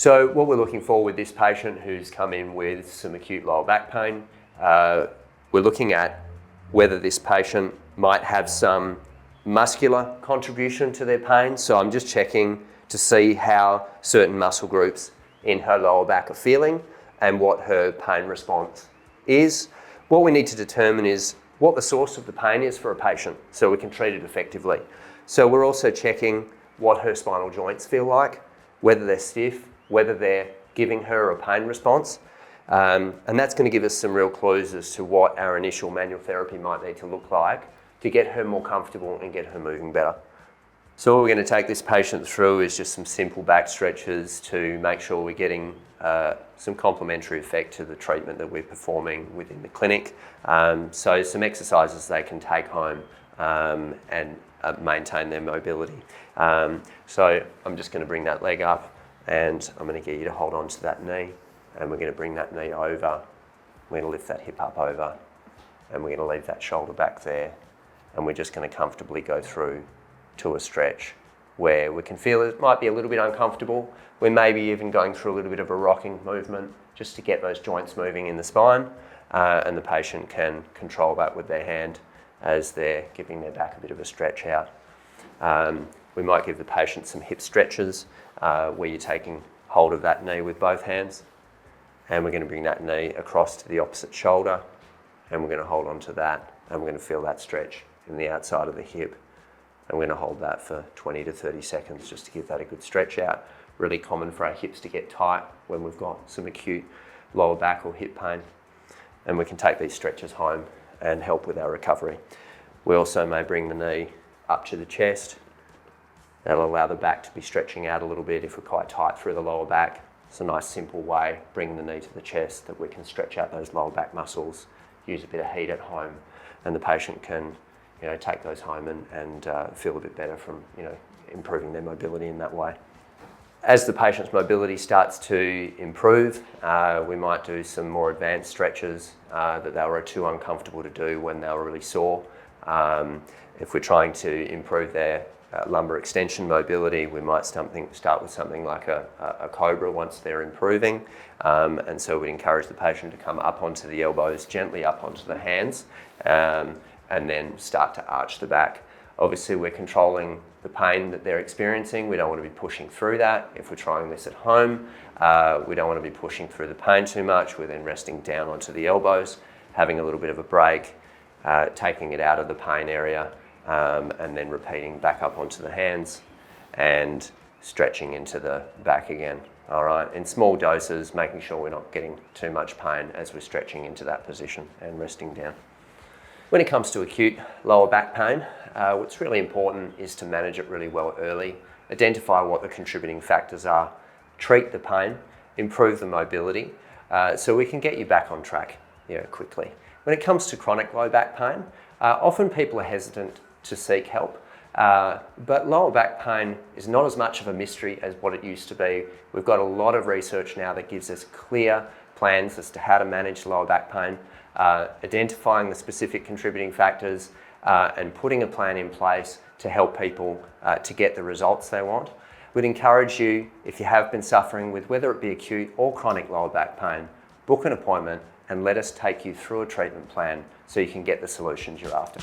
So what we're looking for with this patient who's come in with some acute lower back pain, we're looking at whether this patient might have some muscular contribution to their pain. So I'm just checking to see how certain muscle groups in her lower back are feeling and what her pain response is. What we need to determine is what the source of the pain is for a patient so we can treat it effectively. So we're also checking what her spinal joints feel like, whether they're stiff, whether they're giving her a pain response. And that's going to give us some real clues as to what our initial manual therapy might need to look like to get her more comfortable and get her moving better. So what we're going to take this patient through is just some simple back stretches to make sure we're getting some complementary effect to the treatment that we're performing within the clinic. So some exercises they can take home and maintain their mobility. So I'm just going to bring that leg up and I'm going to get you to hold on to that knee, and we're going to bring that knee over. We're going to lift that hip up over, and we're going to leave that shoulder back there, and we're just going to comfortably go through to a stretch where we can feel it might be a little bit uncomfortable. We may be even going through a little bit of a rocking movement just to get those joints moving in the spine, and the patient can control that with their hand as they're giving their back a bit of a stretch out. We might give the patient some hip stretches where you're taking hold of that knee with both hands, and we're going to bring that knee across to the opposite shoulder, and we're going to hold on to that, and we're going to feel that stretch in the outside of the hip. And we're going to hold that for 20 to 30 seconds just to give that a good stretch out. Really common for our hips to get tight when we've got some acute lower back or hip pain. And we can take these stretches home and help with our recovery. We also may bring the knee up to the chest. That'll allow the back to be stretching out a little bit if we're quite tight through the lower back. It's a nice simple way, bringing the knee to the chest, that we can stretch out those lower back muscles, use a bit of heat at home, and the patient can take those home and feel a bit better from improving their mobility in that way. As the patient's mobility starts to improve, we might do some more advanced stretches that they were too uncomfortable to do when they were really sore. If we're trying to improve their lumbar extension mobility, we might start with something like a cobra once they're improving. And so we'd encourage the patient to come up onto the elbows, gently up onto the hands, and then start to arch the back. Obviously, we're controlling the pain that they're experiencing. We don't want to be pushing through that. If we're trying this at home, we don't want to be pushing through the pain too much. We're then resting down onto the elbows, having a little bit of a break, taking it out of the pain area, and then repeating back up onto the hands and stretching into the back again. All right, in small doses, making sure we're not getting too much pain as we're stretching into that position and resting down. When it comes to acute lower back pain, what's really important is to manage it really well early, identify what the contributing factors are, treat the pain, improve the mobility, so we can get you back on track quickly. When it comes to chronic low back pain, often people are hesitant to seek help, but lower back pain is not as much of a mystery as what it used to be. We've got a lot of research now that gives us clear plans as to how to manage lower back pain. Identifying the specific contributing factors and putting a plan in place to help people to get the results they want. We'd encourage you, if you have been suffering with whether it be acute or chronic lower back pain, book an appointment and let us take you through a treatment plan so you can get the solutions you're after.